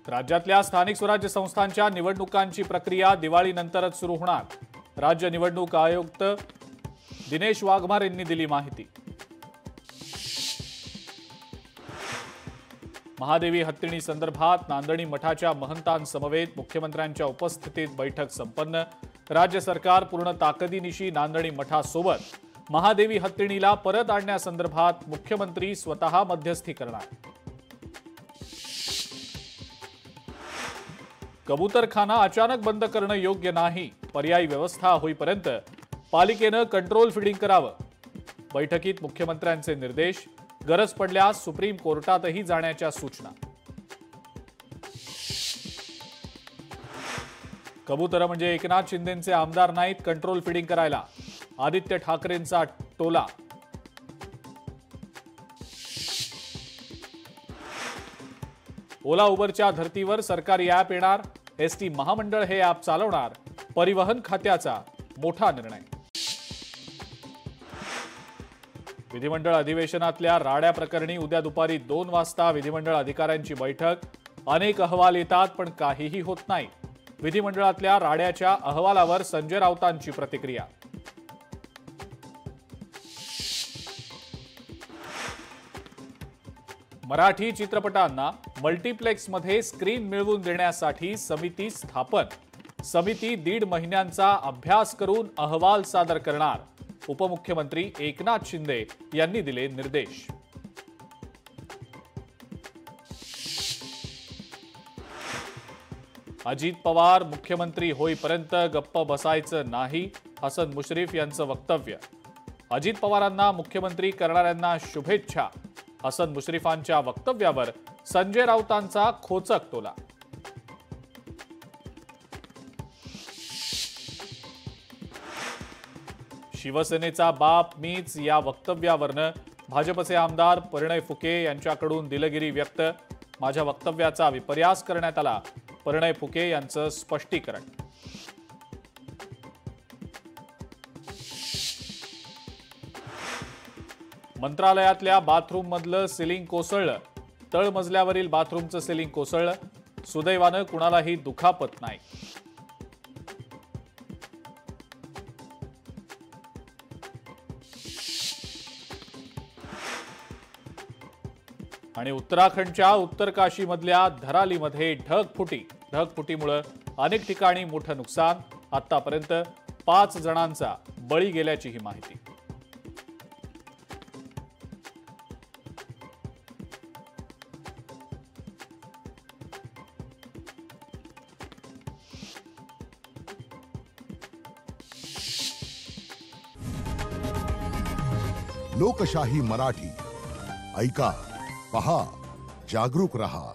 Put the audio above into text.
राज्यातल्या स्थानिक स्वराज्य संस्थांच्या निवडणुकांची प्रक्रिया दिवाळीनंतरच सुरू होणार. राज्य निवडणूक आयुक्त दिनेश वाघमारे यांनी दिली माहिती. महादेवी हत्तीणी संदर्भात नांदणी मठाच्या महंतांसमवेत मुख्यमंत्र्यांच्या उपस्थितीत बैठक संपन्न. राज्य सरकार पूर्ण ताकदीनिशी नांदणी मठासोबत महादेवी हत्तीणीला परत आणण्यासंदर्भात मुख्यमंत्री स्वतः मध्यस्थी करणार. कबूतरखाना अचानक बंद करणं योग्य नाही. पर्यायी व्यवस्था होईपर्यंत पालिकेनं कंट्रोल फीडिंग करावं. बैठकीत मुख्यमंत्र्यांचे निर्देश. गरज पडल्यास सुप्रीम कोर्टातही जाण्याच्या सूचना. कबूतर म्हणजे एकनाथ शिंदेंचे आमदार नाहीत कंट्रोल फीडिंग करायला. आदित्य ठाकरेंचा टोला. ओला उबरच्या धर्तीवर सरकारी ॲप येणार. एसटी महामंडळ हे ॲप चालवणार. परिवहन खात्याचा मोठा निर्णय. विधिमंडळ अधिवेशनातल्या राड्या प्रकरणी उद्या दुपारी 2 वाजता विधिमंडळ अधिकाऱ्यांची बैठक. अनेक अहवाल येतात पण काहीही होत नाही. विधिमंडळातल्या राड्याच्या अहवालावर संजय राऊतांची प्रतिक्रिया. मराठी चित्रपटांना मल्टिप्लेक्समध्ये स्क्रीन मिळवून देण्यासाठी समिती स्थापन. समिती 1.5 महिन्यांचा अभ्यास करून अहवाल सादर करणार. उपमुख्यमंत्री एकनाथ शिंदे यांनी दिले निर्देश. अजित पवार मुख्यमंत्री होईपर्यंत गप्प बसायचं नाही. हसन मुश्रीफ यांचं वक्तव्य. अजित पवारांना मुख्यमंत्री करणाऱ्यांना शुभेच्छा. हसन मुश्रीफांच्या वक्तव्यावर संजय राऊतांचा खोचक टोला. शिवसेनेचा बाप मीच या वक्तव्यावरनं भाजपचे आमदार परिणय फुके यांच्याकडून दिलगिरी व्यक्त. माझ्या वक्तव्याचा विपर्यास करण्यात आला. परिणय फुके यांचं स्पष्टीकरण. मंत्रालयातल्या बाथरूममधलं सिलिंग कोसळलं. तळमजल्यावरील बाथरूमचं सिलिंग कोसळलं. सुदैवानं कुणालाही दुखापत नाही. आणि उत्तराखंडच्या उत्तरकाशीमधल्या धरालीमध्ये ढगफुटीमुळे अनेक ठिकाणी मोठं नुकसान. आतापर्यंत 5 जणांचा बळी गेल्याची ही माहिती. लोकशाही मराठी ऐका, पहा, जागरूक रहा.